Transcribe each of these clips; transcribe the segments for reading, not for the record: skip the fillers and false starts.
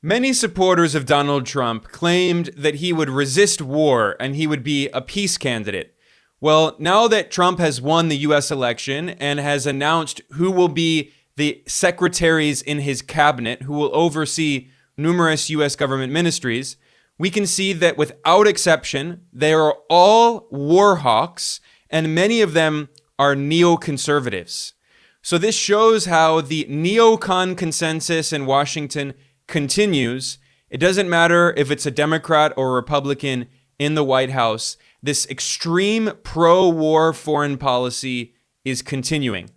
Many supporters of Donald Trump claimed that he would resist war and he would be a peace candidate. Well, now that Trump has won the US election and has announced who will be the secretaries in his cabinet who will oversee numerous US government ministries, we can see that without exception, they are all war hawks, and many of them are neoconservatives. So this shows how the neocon consensus in Washington continues. It doesn't matter if it's a Democrat or a Republican in the White House. This extreme pro-war foreign policy is continuing.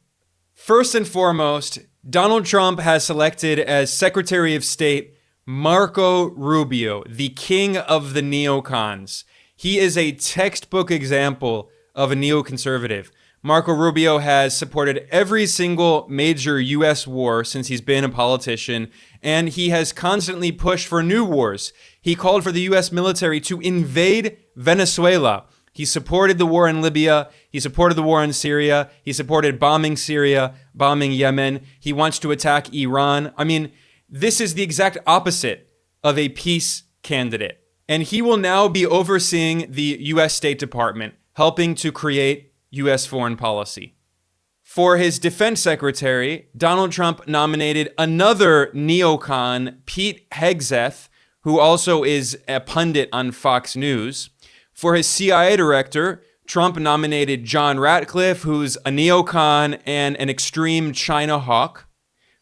First and foremost, Donald Trump has selected as Secretary of State Marco Rubio, the king of the neocons. He is a textbook example of a neoconservative. Marco Rubio has supported every single major U.S. war since he's been a politician, and he has constantly pushed for new wars. He called for the U.S. military to invade Venezuela. He supported the war in Libya. He supported the war in Syria. He supported bombing Syria, bombing Yemen. He wants to attack Iran. I mean, this is the exact opposite of a peace candidate. And he will now be overseeing the U.S. State Department, helping to create U.S. foreign policy. For his defense secretary, Donald Trump nominated another neocon, Pete Hegseth, who also is a pundit on Fox News. For his CIA director, Trump nominated John Ratcliffe, who's a neocon and an extreme China hawk.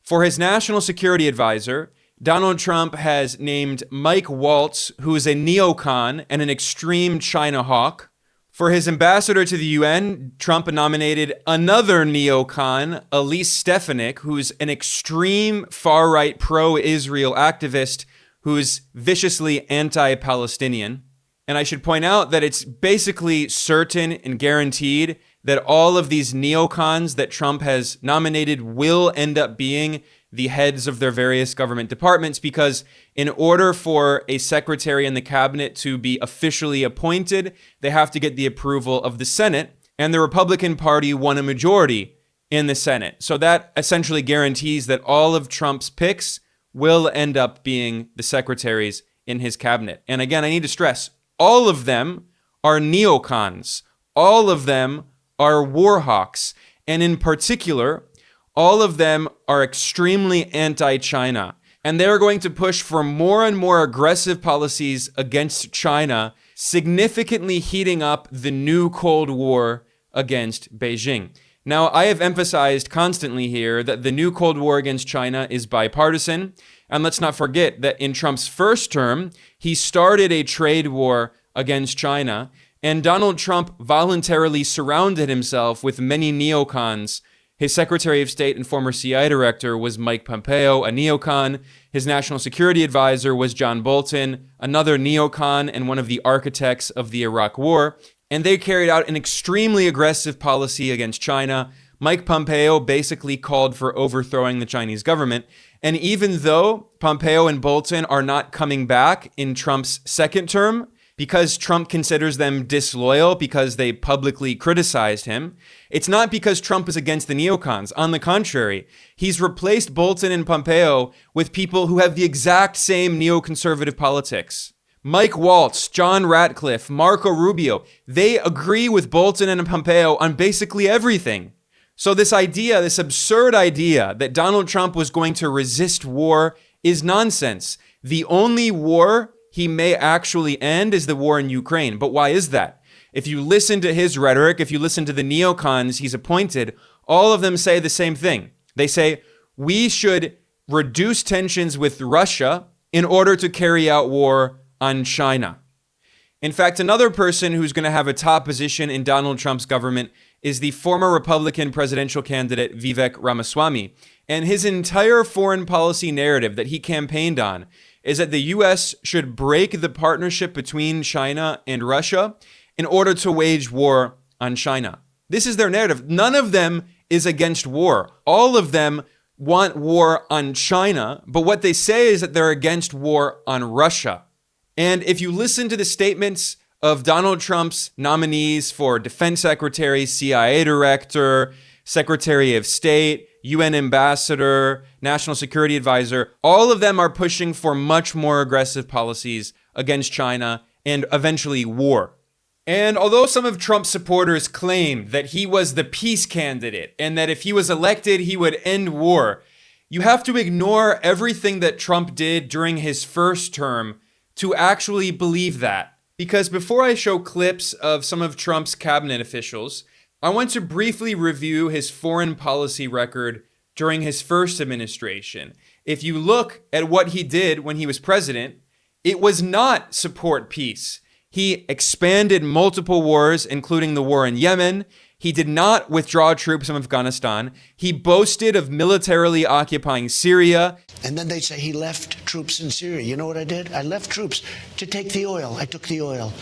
For his national security advisor, Donald Trump has named Mike Waltz, who is a neocon and an extreme China hawk. For his ambassador to the UN, Trump nominated another neocon, Elise Stefanik, who's an extreme far-right pro-Israel activist who's viciously anti-Palestinian. And I should point out that it's basically certain and guaranteed that all of these neocons that Trump has nominated will end up being the heads of their various government departments, because in order for a secretary in the cabinet to be officially appointed, they have to get the approval of the Senate, and the Republican Party won a majority in the Senate. So that essentially guarantees that all of Trump's picks will end up being the secretaries in his cabinet. And again, I need to stress, all of them are neocons. All of them are war hawks. And in particular, all of them are extremely anti-China. And they're going to push for more and more aggressive policies against China, significantly heating up the new Cold War against Beijing. Now, I have emphasized constantly here that the new Cold War against China is bipartisan. And let's not forget that in Trump's first term, he started a trade war against China. And Donald Trump voluntarily surrounded himself with many neocons. His Secretary of State and former CIA director was Mike Pompeo, a neocon. His national security advisor was John Bolton, another neocon and one of the architects of the Iraq War. And they carried out an extremely aggressive policy against China. Mike Pompeo basically called for overthrowing the Chinese government. And even though Pompeo and Bolton are not coming back in Trump's second term, because Trump considers them disloyal because they publicly criticized him, it's not because Trump is against the neocons. On the contrary, he's replaced Bolton and Pompeo with people who have the exact same neoconservative politics. Mike Waltz, John Ratcliffe, Marco Rubio, they agree with Bolton and Pompeo on basically everything. So this idea, this absurd idea that Donald Trump was going to resist war is nonsense. The only war he may actually end is the war in Ukraine. But why is that? If you listen to his rhetoric, if you listen to the neocons he's appointed, all of them say the same thing. They say, we should reduce tensions with Russia in order to carry out war on China. In fact, another person who's going to have a top position in Donald Trump's government is the former Republican presidential candidate Vivek Ramaswamy. And his entire foreign policy narrative that he campaigned on is that the U.S. should break the partnership between China and Russia in order to wage war on China. This is their narrative. None of them is against war. All of them want war on China, but what they say is that they're against war on Russia. And if you listen to the statements of Donald Trump's nominees for defense secretary, CIA director, Secretary of State, UN ambassador, national security advisor, all of them are pushing for much more aggressive policies against China and eventually war. And although some of Trump's supporters claim that he was the peace candidate and that if he was elected, he would end war, you have to ignore everything that Trump did during his first term to actually believe that. Because before I show clips of some of Trump's cabinet officials, I want to briefly review his foreign policy record during his first administration. If you look at what he did when he was president, it was not support peace. He expanded multiple wars, including the war in Yemen. He did not withdraw troops from Afghanistan. He boasted of militarily occupying Syria. And then they say he left troops in Syria. You know what I did? I left troops to take the oil. I took the oil.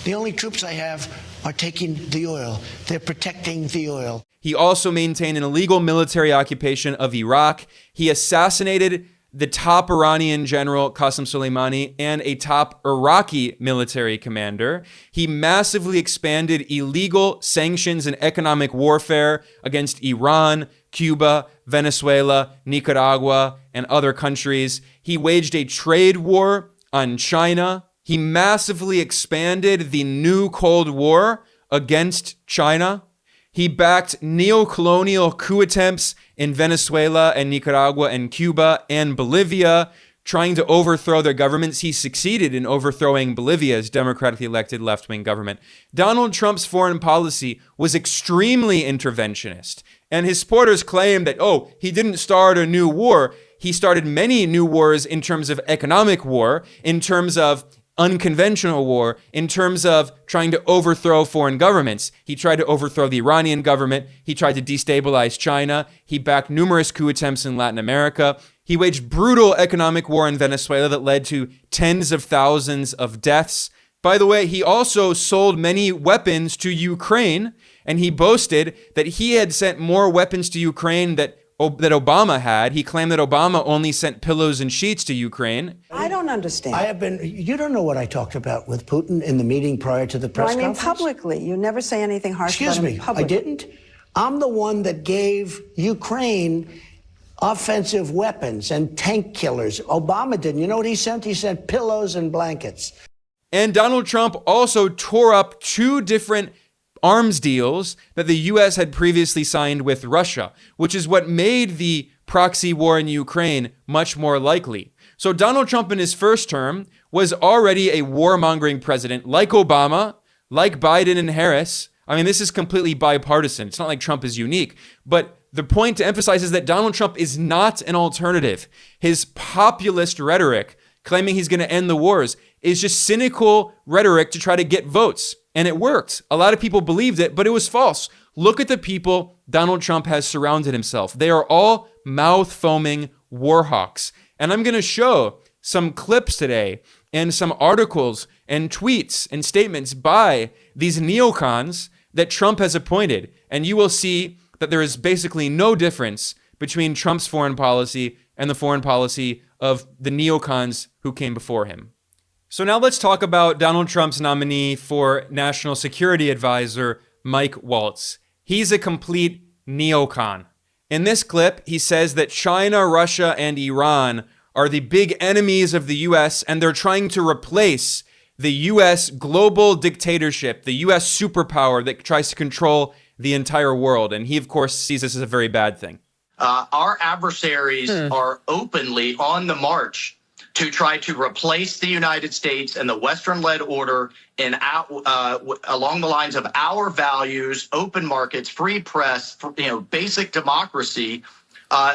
The only troops I have are taking the oil. They're protecting the oil. He also maintained an illegal military occupation of Iraq. He assassinated the top Iranian general, Qasem Soleimani, and a top Iraqi military commander. He massively expanded illegal sanctions and economic warfare against Iran, Cuba, Venezuela, Nicaragua, and other countries. He waged a trade war on China. He massively expanded the new Cold War against China. He backed neocolonial coup attempts in Venezuela and Nicaragua and Cuba and Bolivia, trying to overthrow their governments. He succeeded in overthrowing Bolivia's democratically elected left-wing government. Donald Trump's foreign policy was extremely interventionist, and his supporters claim that, he didn't start a new war. He started many new wars in terms of economic war, in terms of unconventional war, in terms of trying to overthrow foreign governments. He tried to overthrow the Iranian government. He tried to destabilize China. He backed numerous coup attempts in Latin America. He waged brutal economic war in Venezuela that led to tens of thousands of deaths. By the way, he also sold many weapons to Ukraine, and he boasted that he had sent more weapons to Ukraine that Obama had. He claimed that Obama only sent pillows and sheets to Ukraine. I don't understand. You don't know what I talked about with Putin in the meeting prior to the press conference? Publicly. You never say anything harsh about him publicly. I didn't. I'm the one that gave Ukraine offensive weapons and tank killers. Obama didn't. You know what he sent? He sent pillows and blankets. And Donald Trump also tore up two different arms deals that the U.S. had previously signed with Russia, which is what made the proxy war in Ukraine much more likely. So Donald Trump in his first term was already a warmongering president, like Obama, like Biden and Harris. I mean, this is completely bipartisan. It's not like Trump is unique. But the point to emphasize is that Donald Trump is not an alternative. His populist rhetoric, claiming he's going to end the wars, is just cynical rhetoric to try to get votes. And it worked. A lot of people believed it, but it was false. Look at the people Donald Trump has surrounded himself. They are all mouth-foaming war hawks. And I'm going to show some clips today and some articles and tweets and statements by these neocons that Trump has appointed. And you will see that there is basically no difference between Trump's foreign policy and the foreign policy of the neocons who came before him. So now let's talk about Donald Trump's nominee for National Security Advisor, Mike Waltz. He's a complete neocon. In this clip, he says that China, Russia, and Iran are the big enemies of the U.S., and they're trying to replace the U.S. global dictatorship, the U.S. superpower that tries to control the entire world. And he, of course, sees this as a very bad thing. Our adversaries are openly on the march to try to replace the United States and the Western-led order in along the lines of our values, open markets, free press, basic democracy,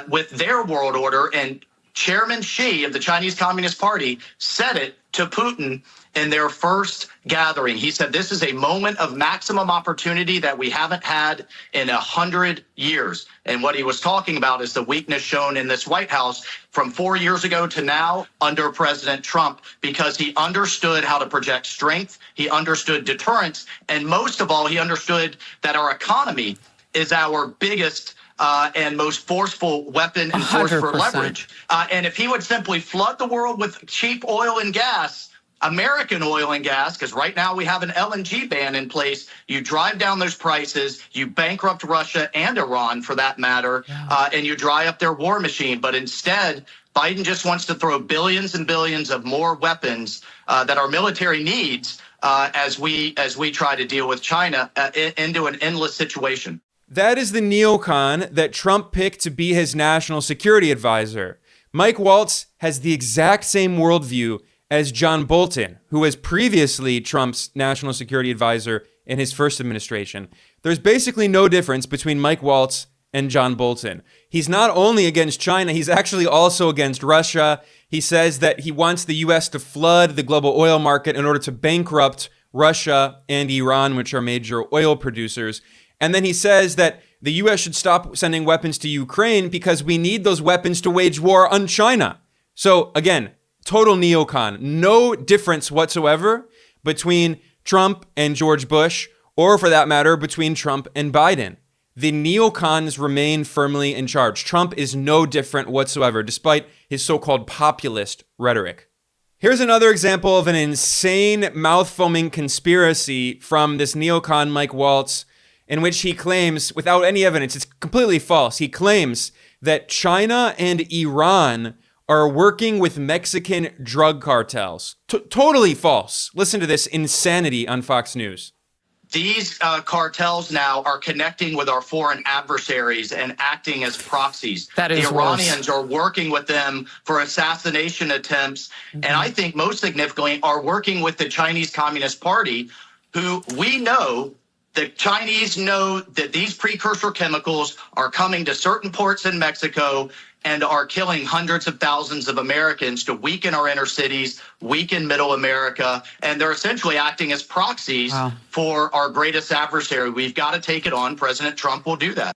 with their world order. And Chairman Xi of the Chinese Communist Party said it to Putin in their first gathering. He said, this is a moment of maximum opportunity that we haven't had in 100 years. And what he was talking about is the weakness shown in this White House from 4 years ago to now under President Trump, because he understood how to project strength. He understood deterrence. And most of all, he understood that our economy is our biggest and most forceful weapon and force for leverage. And if he would simply flood the world with cheap oil and gas, American oil and gas, because right now we have an LNG ban in place. You drive down those prices, you bankrupt Russia and Iran for that matter, and you dry up their war machine. But instead, Biden just wants to throw billions and billions of more weapons that our military needs as we try to deal with China into an endless situation. That is the neocon that Trump picked to be his national security advisor. Mike Waltz has the exact same worldview as John Bolton, who was previously Trump's national security advisor in his first administration. There's basically no difference between Mike Waltz and John Bolton. He's not only against China, he's actually also against Russia. He says that he wants the U.S. to flood the global oil market in order to bankrupt Russia and Iran, which are major oil producers. And then he says that the U.S. should stop sending weapons to Ukraine because we need those weapons to wage war on China. So again, total neocon. No difference whatsoever between Trump and George Bush, or for that matter, between Trump and Biden. The neocons remain firmly in charge. Trump is no different whatsoever, despite his so-called populist rhetoric. Here's another example of an insane, mouth-foaming conspiracy from this neocon Mike Waltz, in which he claims, without any evidence, it's completely false. He claims that China and Iran are working with Mexican drug cartels. Totally false. Listen to this insanity on Fox News. These cartels now are connecting with our foreign adversaries and acting as proxies. That is the Iranians are working with them for assassination attempts, and I think most significantly are working with the Chinese Communist Party, who we know the Chinese know that these precursor chemicals are coming to certain ports in Mexico and are killing hundreds of thousands of Americans to weaken our inner cities, weaken middle America, and they're essentially acting as proxies for our greatest adversary. We've got to take it on. President Trump will do that.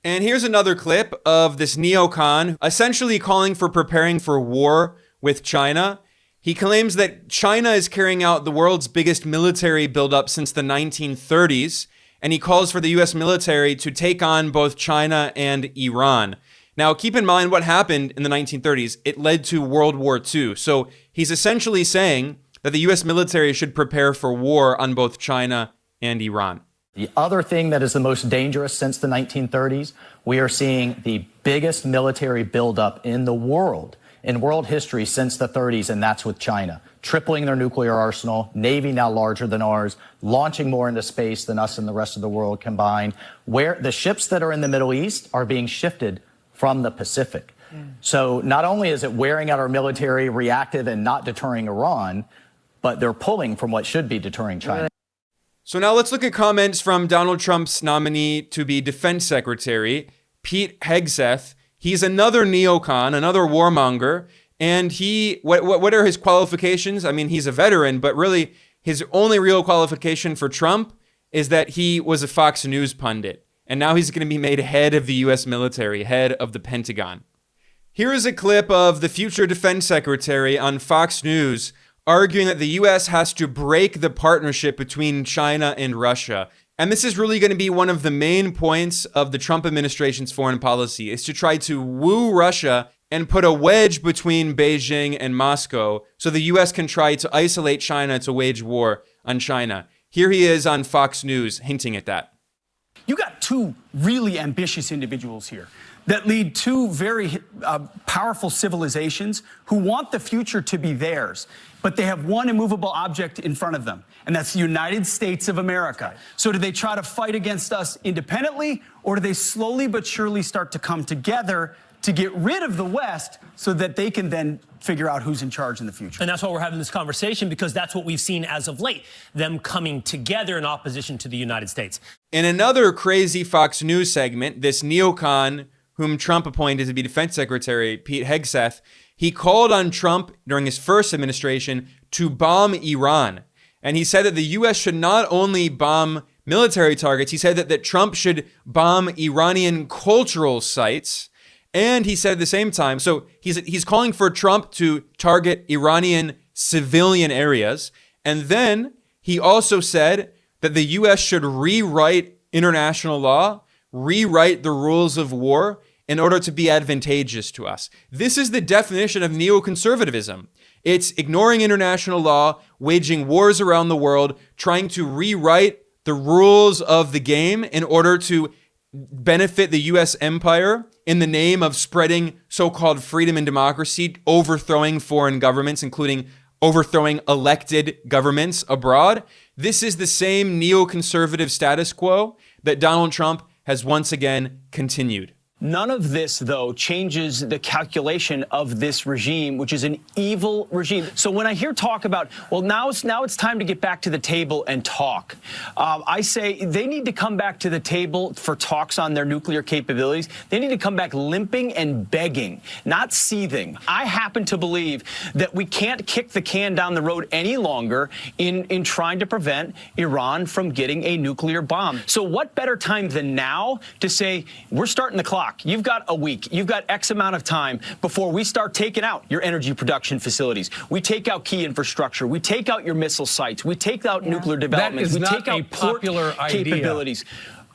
And here's another clip of this neocon essentially calling for preparing for war with China. He claims that China is carrying out the world's biggest military buildup since the 1930s, and he calls for the U.S. military to take on both China and Iran. Now, keep in mind what happened in the 1930s. It led to World War II. So he's essentially saying that the U.S. military should prepare for war on both China and Iran. The other thing that is the most dangerous since the 1930s, we are seeing the biggest military buildup in the world, in world history since the 30s, and that's with China. Tripling their nuclear arsenal, Navy now larger than ours, launching more into space than us and the rest of the world combined, where the ships that are in the Middle East are being shifted from the Pacific. So not only is it wearing out our military, reactive and not deterring Iran, but they're pulling from what should be deterring China. So now let's look at comments from Donald Trump's nominee to be defense secretary, Pete Hegseth. He's another neocon, another warmonger, and what are his qualifications? I mean, he's a veteran, but really his only real qualification for Trump is that he was a Fox News pundit. And now he's going to be made head of the U.S. military, head of the Pentagon. Here is a clip of the future defense secretary on Fox News arguing that the U.S. has to break the partnership between China and Russia. And this is really going to be one of the main points of the Trump administration's foreign policy, is to try to woo Russia and put a wedge between Beijing and Moscow so the U.S. can try to isolate China to wage war on China. Here he is on Fox News hinting at that. You got two really ambitious individuals here that lead two very powerful civilizations who want the future to be theirs, but they have one immovable object in front of them, and that's the United States of America. So do they try to fight against us independently, or do they slowly but surely start to come together to get rid of the West so that they can then figure out who's in charge in the future? And that's why we're having this conversation, because that's what we've seen as of late, them coming together in opposition to the United States. In another crazy Fox News segment, this neocon whom Trump appointed to be defense secretary, Pete Hegseth, he called on Trump during his first administration to bomb Iran. And he said that the U.S. should not only bomb military targets, he said that Trump should bomb Iranian cultural sites. And he said at the same time, so he's calling for Trump to target Iranian civilian areas. And then he also said that the U.S. should rewrite international law, rewrite the rules of war, in order to be advantageous to us. This is the definition of neoconservatism. It's ignoring international law, waging wars around the world, trying to rewrite the rules of the game in order to benefit the US empire in the name of spreading so-called freedom and democracy, overthrowing foreign governments, including overthrowing elected governments abroad. This is the same neoconservative status quo that Donald Trump has once again continued. None of this, though, changes the calculation of this regime, which is an evil regime. So when I hear talk about, well, now it's time to get back to the table and talk, I say they need to come back to the table for talks on their nuclear capabilities. They need to come back limping and begging, not seething. I happen to believe that we can't kick the can down the road any longer in trying to prevent Iran from getting a nuclear bomb. So what better time than now to say, we're starting the clock. You've got a week. You've got X amount of time before we start taking out your energy production facilities. We take out key infrastructure. We take out your missile sites. We take out nuclear developments. That is we not take out a popular port idea. capabilities.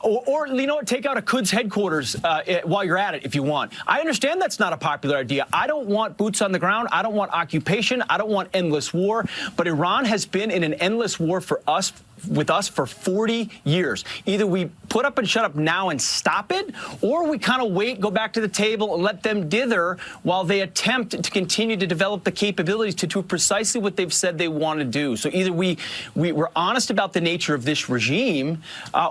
Or, you know what, take out a Quds headquarters while you're at it if you want. I understand that's not a popular idea. I don't want boots on the ground. I don't want occupation. I don't want endless war. But Iran has been in an endless war with us for 40 years. Either we put up and shut up now and stop it, or we kind of wait, go back to the table and let them dither while they attempt to continue to develop the capabilities to do precisely what they've said they want to do. So either we're honest about the nature of this regime,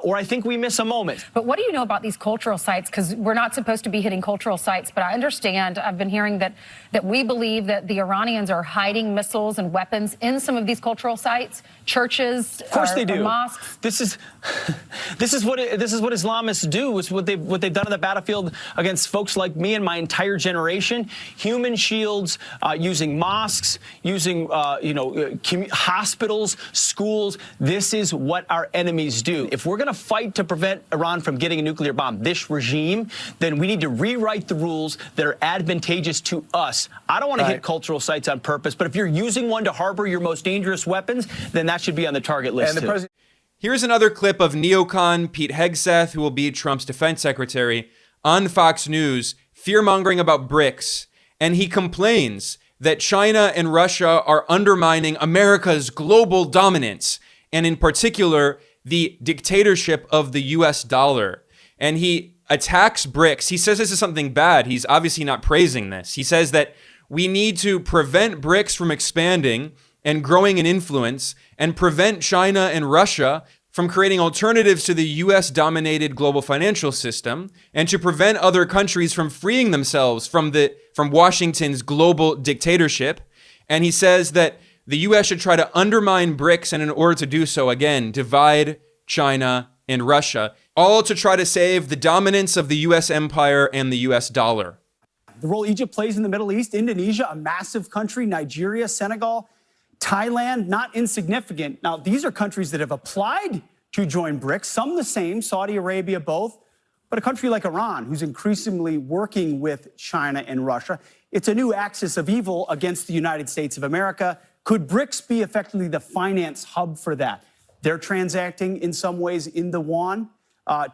or I think we miss a moment. But what do you know about these cultural sites? Because we're not supposed to be hitting cultural sites, but I understand, I've been hearing that we believe that the Iranians are hiding missiles and weapons in some of these cultural sites, churches, of course they do. Mosques. This is what Islamists do. It's what they've done on the battlefield against folks like me and my entire generation. Human shields, using mosques, using hospitals, schools. This is what our enemies do. If we're going to fight to prevent Iran from getting a nuclear bomb, this regime, then we need to rewrite the rules that are advantageous to us. I don't want to hit cultural sites on purpose, but if you're using one to harbor your most dangerous weapons, then that should be on the target list too. Here's another clip of neocon Pete Hegseth, who will be Trump's defense secretary, on Fox News, fear-mongering about BRICS, and he complains that China and Russia are undermining America's global dominance, and in particular, the dictatorship of the US dollar. And he attacks BRICS. He says this is something bad. He's obviously not praising this. He says that we need to prevent BRICS from expanding and growing in influence, and prevent China and Russia from creating alternatives to the US-dominated global financial system, and to prevent other countries from freeing themselves from Washington's global dictatorship. And he says that the US should try to undermine BRICS, and in order to do so, again, divide China and Russia, all to try to save the dominance of the US empire and the US dollar. The role Egypt plays in the Middle East, Indonesia, a massive country, Nigeria, Senegal, Thailand, not insignificant. Now, these are countries that have applied to join BRICS, some the same, Saudi Arabia, both, but a country like Iran, who's increasingly working with China and Russia. It's a new axis of evil against the United States of America. Could BRICS be effectively the finance hub for that? They're transacting in some ways in the yuan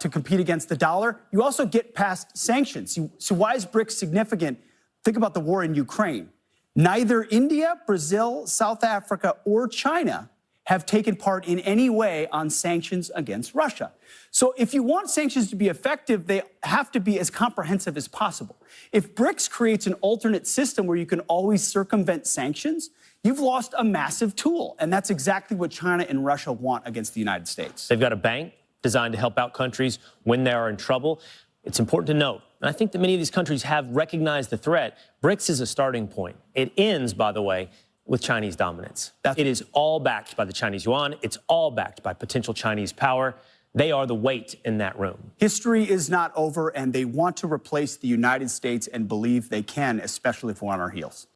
to compete against the dollar. You also get past sanctions. So why is BRICS significant? Think about the war in Ukraine. Neither India, Brazil, South Africa, or China have taken part in any way on sanctions against Russia. So if you want sanctions to be effective, they have to be as comprehensive as possible. If BRICS creates an alternate system where you can always circumvent sanctions, you've lost a massive tool. And that's exactly what China and Russia want against the United States. They've got a bank designed to help out countries when they are in trouble. It's important to note, and I think that many of these countries have recognized the threat. BRICS is a starting point. It ends, by the way, with Chinese dominance. It is all backed by the Chinese yuan. It's all backed by potential Chinese power. They are the weight in that room. History is not over, and they want to replace the United States and believe they can, especially if we're on our heels.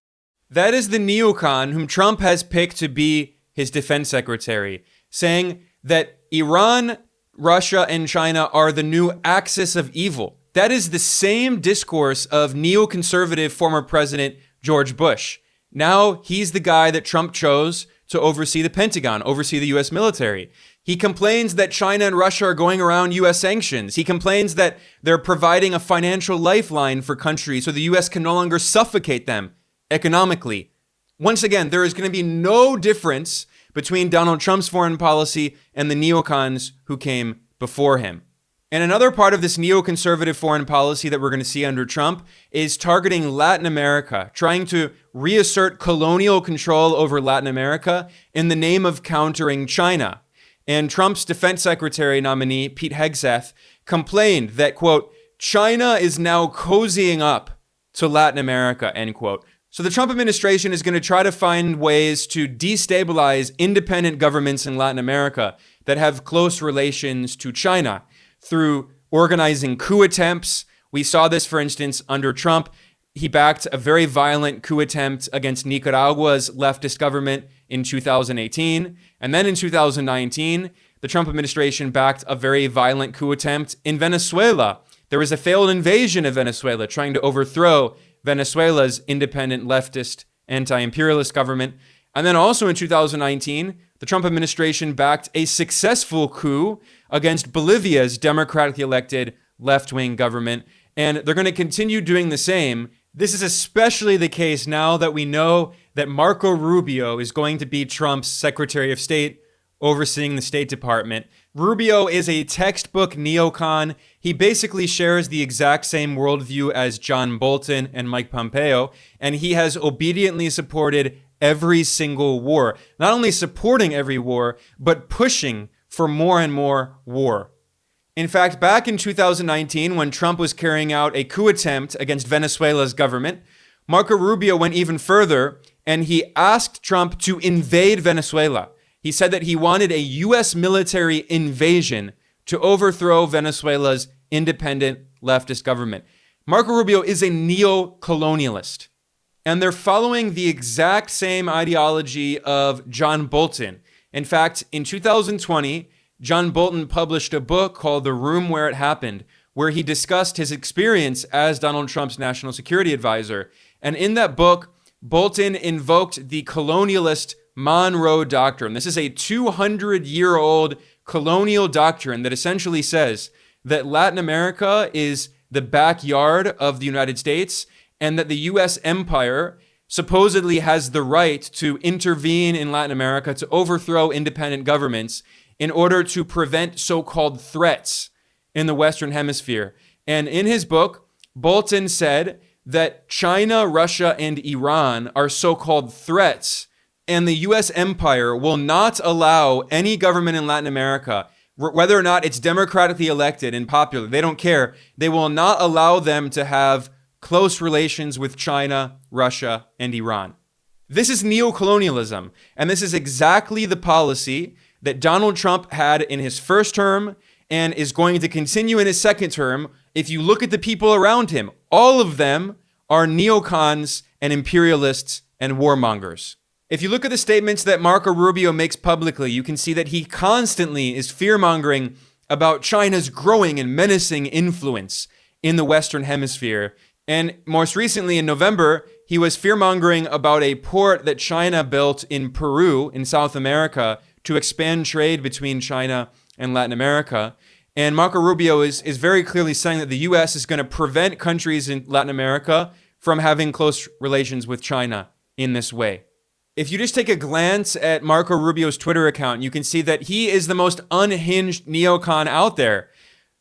That is the neocon whom Trump has picked to be his defense secretary, saying that Iran, Russia, and China are the new axis of evil. That is the same discourse of neoconservative former President George Bush. Now he's the guy that Trump chose to oversee the Pentagon, oversee the U.S. military. He complains that China and Russia are going around U.S. sanctions. He complains that they're providing a financial lifeline for countries so the U.S. can no longer suffocate them economically. Once again, there is going to be no difference between Donald Trump's foreign policy and the neocons who came before him. And another part of this neoconservative foreign policy that we're going to see under Trump is targeting Latin America, trying to reassert colonial control over Latin America in the name of countering China. And Trump's defense secretary nominee, Pete Hegseth, complained that, quote, China is now cozying up to Latin America, end quote. So the Trump administration is going to try to find ways to destabilize independent governments in Latin America that have close relations to China through organizing coup attempts. We saw this, for instance, under Trump. He backed a very violent coup attempt against Nicaragua's leftist government in 2018. And then in 2019, the Trump administration backed a very violent coup attempt in Venezuela. There was a failed invasion of Venezuela, trying to overthrow Venezuela's independent leftist anti-imperialist government. And then also in 2019, the Trump administration backed a successful coup against Bolivia's democratically elected left-wing government. And they're going to continue doing the same. This is especially the case now that we know that Marco Rubio is going to be Trump's Secretary of State overseeing the State Department. Rubio is a textbook neocon. He basically shares the exact same worldview as John Bolton and Mike Pompeo, and he has obediently supported every single war. Not only supporting every war, but pushing for more and more war. In fact, back in 2019, when Trump was carrying out a coup attempt against Venezuela's government, Marco Rubio went even further, and he asked Trump to invade Venezuela. He said that he wanted a U.S. military invasion to overthrow Venezuela's independent leftist government. Marco Rubio is a neocolonialist, and they're following the exact same ideology of John Bolton. In fact, in 2020, John Bolton published a book called The Room Where It Happened, where he discussed his experience as Donald Trump's national security advisor. And in that book, Bolton invoked the colonialist Monroe Doctrine. This is a 200-year-old colonial doctrine that essentially says that Latin America is the backyard of the United States and that the U.S. empire supposedly has the right to intervene in Latin America to overthrow independent governments in order to prevent so-called threats in the Western Hemisphere. And in his book, Bolton said that China, Russia, and Iran are so-called threats, and the U.S. empire will not allow any government in Latin America, whether or not it's democratically elected and popular, they don't care, they will not allow them to have close relations with China, Russia, and Iran. This is neocolonialism, and this is exactly the policy that Donald Trump had in his first term and is going to continue in his second term. If you look at the people around him, all of them are neocons and imperialists and warmongers. If you look at the statements that Marco Rubio makes publicly, you can see that he constantly is fear-mongering about China's growing and menacing influence in the Western Hemisphere. And most recently in November, he was fear-mongering about a port that China built in Peru in South America to expand trade between China and Latin America. And Marco Rubio is very clearly saying that the U.S. is going to prevent countries in Latin America from having close relations with China in this way. If you just take a glance at Marco Rubio's Twitter account, you can see that he is the most unhinged neocon out there.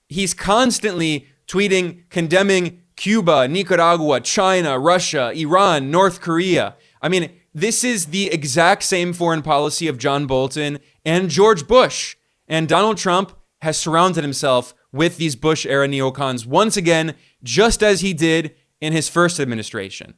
He's constantly tweeting, condemning Cuba, Nicaragua, China, Russia, Iran, North Korea. I mean, this is the exact same foreign policy of John Bolton and George Bush. And Donald Trump has surrounded himself with these Bush-era neocons once again, just as he did in his first administration.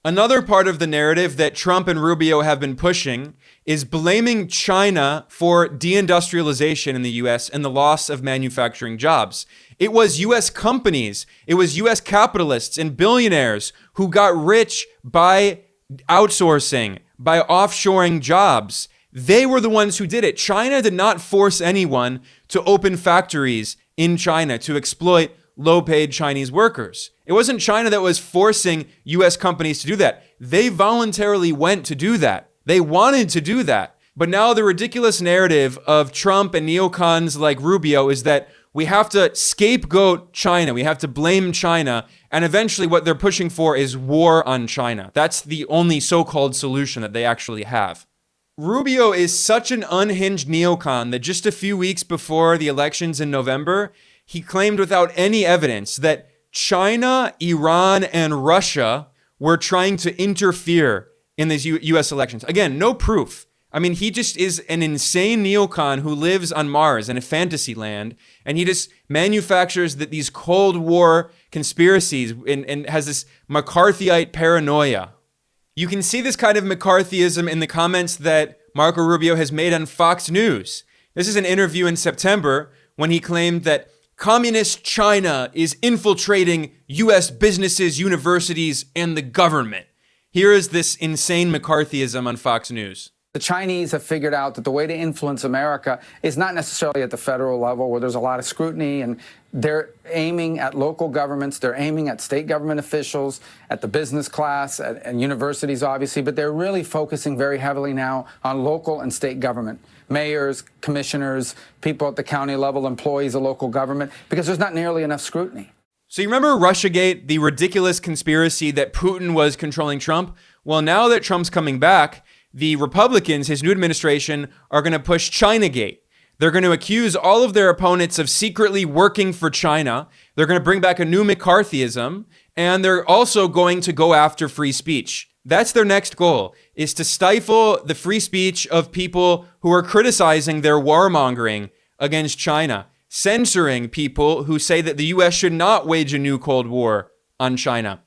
Another part of the narrative that Trump and Rubio have been pushing is blaming China for deindustrialization in the U.S. and the loss of manufacturing jobs. It was U.S. companies, it was U.S. capitalists and billionaires who got rich by outsourcing, by offshoring jobs. They were the ones who did it. China did not force anyone to open factories in China to exploit low-paid Chinese workers. It wasn't China that was forcing U.S. companies to do that. They voluntarily went to do that. They wanted to do that. But now the ridiculous narrative of Trump and neocons like Rubio is that we have to scapegoat China. We have to blame China. And eventually what they're pushing for is war on China. That's the only so-called solution that they actually have. Rubio is such an unhinged neocon that just a few weeks before the elections in November, he claimed without any evidence that China, Iran, and Russia were trying to interfere in these U.S. elections. Again, no proof. I mean, he just is an insane neocon who lives on Mars in a fantasy land, and he just manufactures these Cold War conspiracies and has this McCarthyite paranoia. You can see this kind of McCarthyism in the comments that Marco Rubio has made on Fox News. This is an interview in September when he claimed that communist China is infiltrating U.S. businesses, universities, and the government. Here is this insane McCarthyism on Fox News. The Chinese have figured out that the way to influence America is not necessarily at the federal level where there's a lot of scrutiny, and they're aiming at local governments, they're aiming at state government officials, at the business class, and universities, obviously, but they're really focusing very heavily now on local and state government. Mayors, commissioners, people at the county level, employees of local government, because there's not nearly enough scrutiny. So you remember Russiagate, the ridiculous conspiracy that Putin was controlling Trump? Well, now that Trump's coming back, the Republicans, his new administration, are going to push Chinagate. They're going to accuse all of their opponents of secretly working for China. They're going to bring back a new McCarthyism, and they're also going to go after free speech. That's their next goal, is to stifle the free speech of people who are criticizing their warmongering against China, censoring people who say that the U.S. should not wage a new Cold War on China.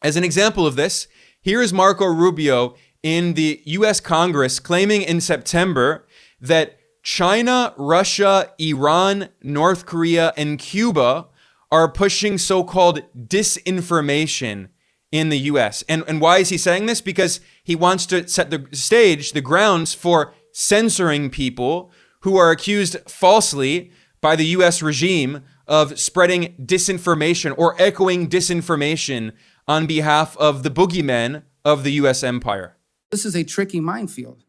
As an example of this, here is Marco Rubio in the U.S. Congress claiming in September that China, Russia, Iran, North Korea, and Cuba are pushing so-called disinformation in the U.S. And why is he saying this? Because he wants to set the stage, the grounds for censoring people who are accused falsely by the U.S. regime of spreading disinformation or echoing disinformation on behalf of the boogeymen of the U.S. empire. This is a tricky minefield.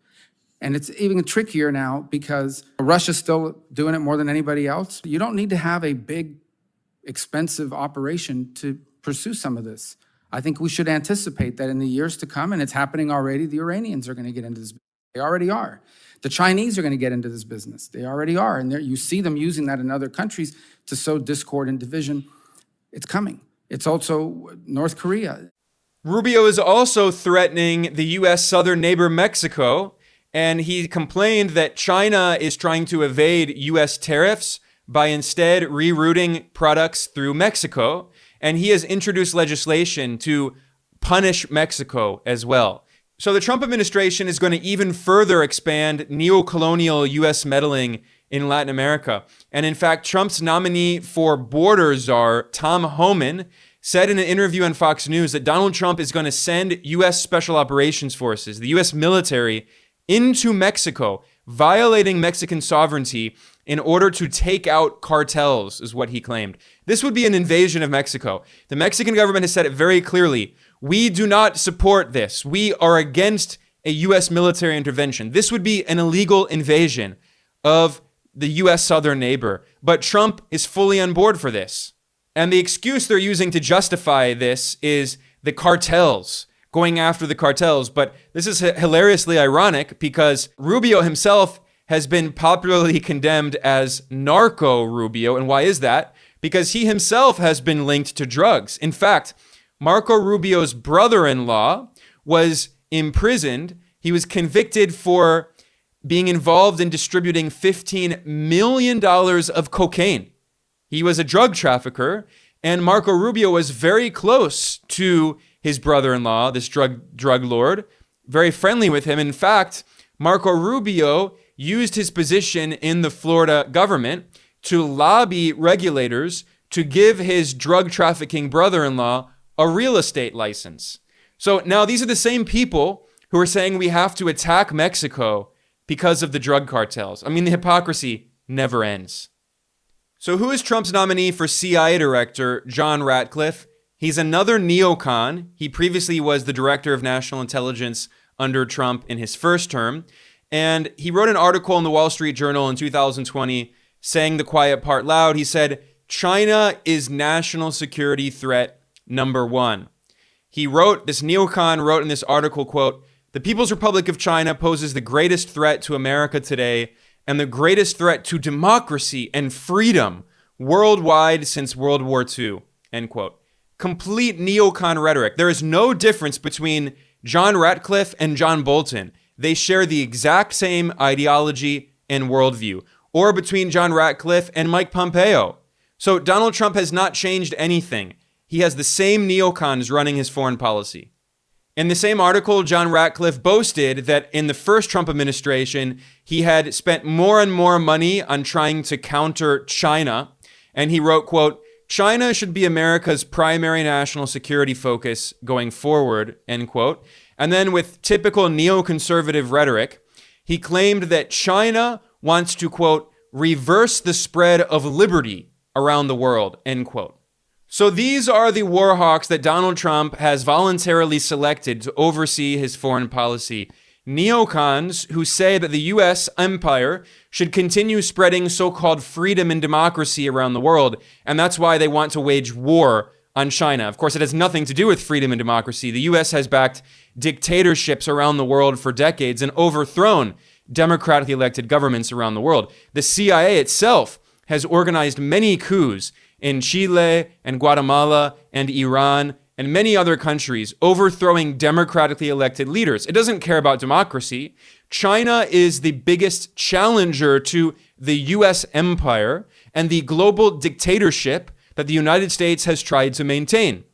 And it's even trickier now because Russia's still doing it more than anybody else. You don't need to have a big, expensive operation to pursue some of this. I think we should anticipate that in the years to come, and it's happening already, the Iranians are going to get into this. They already are. The Chinese are going to get into this business. They already are. And you see them using that in other countries to sow discord and division. It's coming. It's also North Korea. Rubio is also threatening the U.S. southern neighbor Mexico, and he complained that China is trying to evade U.S. tariffs by instead rerouting products through Mexico, and he has introduced legislation to punish Mexico as well. So the Trump administration is going to even further expand neocolonial U.S. meddling in Latin America. And in fact, Trump's nominee for border czar, Tom Homan, said in an interview on Fox News that Donald Trump is going to send U.S. Special Operations Forces, the U.S. military, into Mexico, violating Mexican sovereignty in order to take out cartels, is what he claimed. This would be an invasion of Mexico. The Mexican government has said it very clearly. We do not support this. We are against a U.S. military intervention. This would be an illegal invasion of the U.S. southern neighbor. But Trump is fully on board for this. And the excuse they're using to justify this is the cartels, going after the cartels. But this is hilariously ironic because Rubio himself has been popularly condemned as Narco Rubio. And why is that? Because he himself has been linked to drugs. In fact, Marco Rubio's brother-in-law was imprisoned. He was convicted for being involved in distributing $15 million of cocaine. He was a drug trafficker, and Marco Rubio was very close to his brother-in-law, this drug lord, very friendly with him. In fact, Marco Rubio used his position in the Florida government to lobby regulators to give his drug trafficking brother-in-law a real estate license. So now these are the same people who are saying we have to attack Mexico because of the drug cartels. I mean, the hypocrisy never ends. So who is Trump's nominee for CIA director, John Ratcliffe? He's another neocon. He previously was the director of national intelligence under Trump in his first term. And he wrote an article in the Wall Street Journal in 2020 saying the quiet part loud. He said, China is national security threat number one. He wrote, this neocon wrote in this article, quote, "The People's Republic of China poses the greatest threat to America today and the greatest threat to democracy and freedom worldwide since World War II," end quote. Complete neocon rhetoric. There is no difference between John Ratcliffe and John Bolton. They share the exact same ideology and worldview. Or between John Ratcliffe and Mike Pompeo. So Donald Trump has not changed anything. He has the same neocons running his foreign policy. In the same article, John Ratcliffe boasted that in the first Trump administration, he had spent more and more money on trying to counter China. And he wrote, quote, "China should be America's primary national security focus going forward," end quote. And then with typical neoconservative rhetoric, he claimed that China wants to, quote, "reverse the spread of liberty around the world," end quote. So these are the war hawks that Donald Trump has voluntarily selected to oversee his foreign policy. Neocons who say that the U.S. empire should continue spreading so-called freedom and democracy around the world, and that's why they want to wage war on China. Of course, it has nothing to do with freedom and democracy. The U.S. has backed dictatorships around the world for decades and overthrown democratically elected governments around the world. The CIA itself has organized many coups in Chile and Guatemala and Iran and many other countries, overthrowing democratically elected leaders. It doesn't care about democracy. China is the biggest challenger to the U.S. empire and the global dictatorship that the United States has tried to maintain,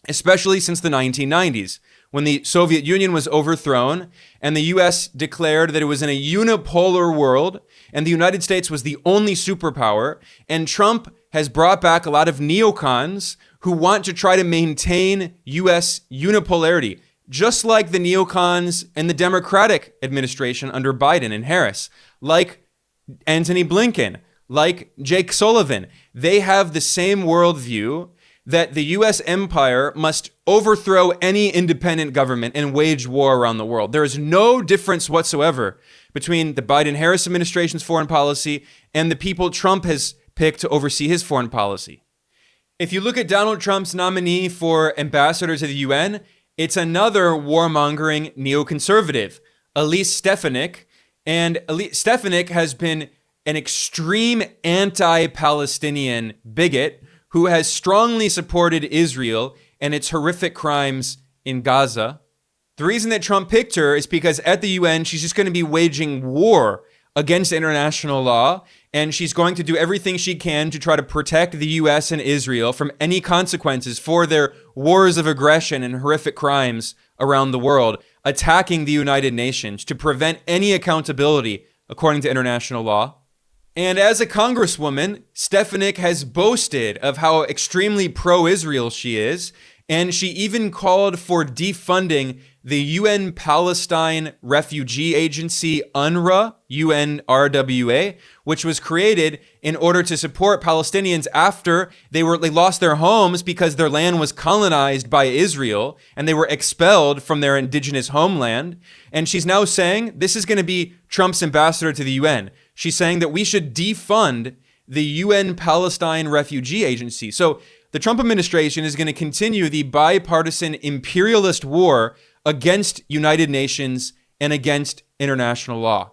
especially since the 1990s, when the Soviet Union was overthrown and the U.S. declared that it was in a unipolar world and the United States was the only superpower. And Trump has brought back a lot of neocons who want to try to maintain U.S. unipolarity, just like the neocons in the Democratic administration under Biden and Harris, like Antony Blinken, like Jake Sullivan. They have the same worldview that the U.S. empire must overthrow any independent government and wage war around the world. There is no difference whatsoever between the Biden-Harris administration's foreign policy and the people Trump has picked to oversee his foreign policy. If you look at Donald Trump's nominee for ambassador to the UN, it's another warmongering neoconservative, Elise Stefanik. And Elise Stefanik has been an extreme anti-Palestinian bigot who has strongly supported Israel and its horrific crimes in Gaza. The reason that Trump picked her is because at the UN, she's just going to be waging war against international law, and she's going to do everything she can to try to protect the U.S. and Israel from any consequences for their wars of aggression and horrific crimes around the world, attacking the United Nations to prevent any accountability according to international law. And as a congresswoman, Stefanik has boasted of how extremely pro-Israel she is, and she even called for defunding the UN Palestine Refugee Agency, UNRWA, UNRWA, which was created in order to support Palestinians after they lost their homes because their land was colonized by Israel and they were expelled from their indigenous homeland. And she's now saying this is going to be Trump's ambassador to the UN. She's saying that we should defund the UN Palestine Refugee Agency. So the Trump administration is going to continue the bipartisan imperialist war against United Nations and against international law.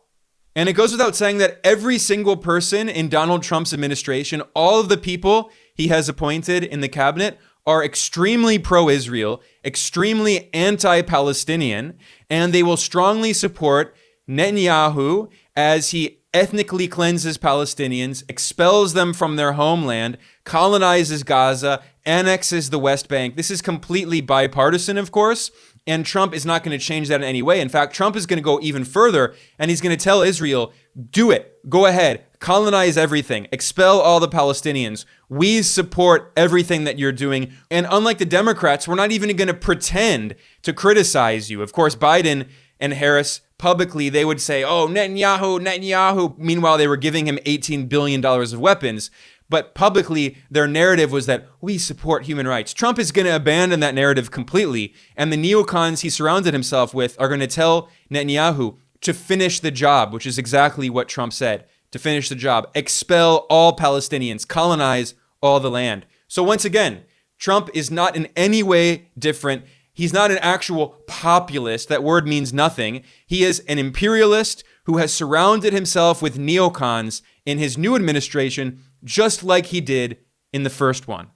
And it goes without saying that every single person in Donald Trump's administration, all of the people he has appointed in the cabinet, are extremely pro-Israel, extremely anti-Palestinian, and they will strongly support Netanyahu as he ethnically cleanses Palestinians, expels them from their homeland, colonizes Gaza, annexes the West Bank. This is completely bipartisan, of course, and Trump is not going to change that in any way. In fact, Trump is going to go even further, and he's going to tell Israel, do it, go ahead, colonize everything, expel all the Palestinians. We support everything that you're doing. And unlike the Democrats, we're not even going to pretend to criticize you. Of course, Biden and Harris publicly, they would say, oh, Netanyahu, Netanyahu. Meanwhile, they were giving him $18 billion of weapons. But publicly, their narrative was that we support human rights. Trump is going to abandon that narrative completely. And the neocons he surrounded himself with are going to tell Netanyahu, to finish the job, which is exactly what Trump said, to finish the job, expel all Palestinians, colonize all the land. So once again, Trump is not in any way different. He's not an actual populist. That word means nothing. He is an imperialist who has surrounded himself with neocons in his new administration, just like he did in the first one.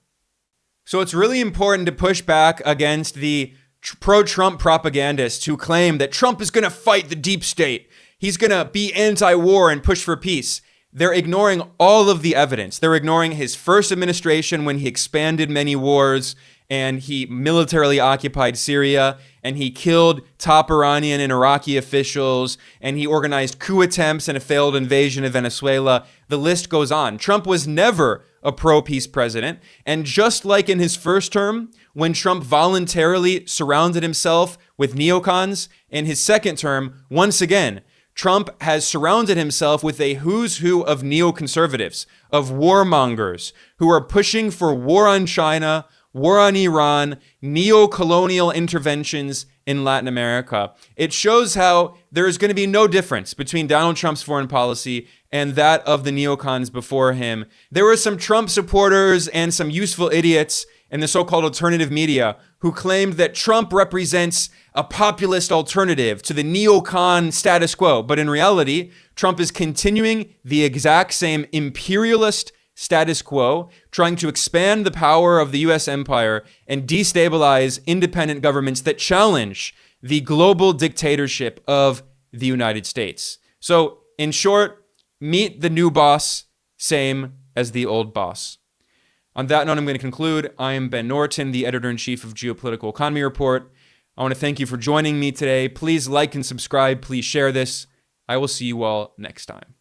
So it's really important to push back against the pro-Trump propagandists who claim that Trump is going to fight the deep state. He's going to be anti-war and push for peace. They're ignoring all of the evidence. They're ignoring his first administration when he expanded many wars and he militarily occupied Syria and he killed top Iranian and Iraqi officials and he organized coup attempts and a failed invasion of Venezuela. The list goes on. Trump was never a pro-peace president. And just like in his first term, when Trump voluntarily surrounded himself with neocons, in his second term, once again, Trump has surrounded himself with a who's who of neoconservatives, of warmongers, who are pushing for war on China, war on Iran, neocolonial interventions in Latin America. It shows how there is going to be no difference between Donald Trump's foreign policy and that of the neocons before him. There were some Trump supporters and some useful idiots in the so-called alternative media who claimed that Trump represents a populist alternative to the neocon status quo. But in reality, Trump is continuing the exact same imperialist status quo, trying to expand the power of the US empire and destabilize independent governments that challenge the global dictatorship of the United States. So, in short, meet the new boss, same as the old boss. On that note, I'm going to conclude. I am Ben Norton, the editor-in-chief of Geopolitical Economy Report. I want to thank you for joining me today. Please like and subscribe. Please share this. I will see you all next time.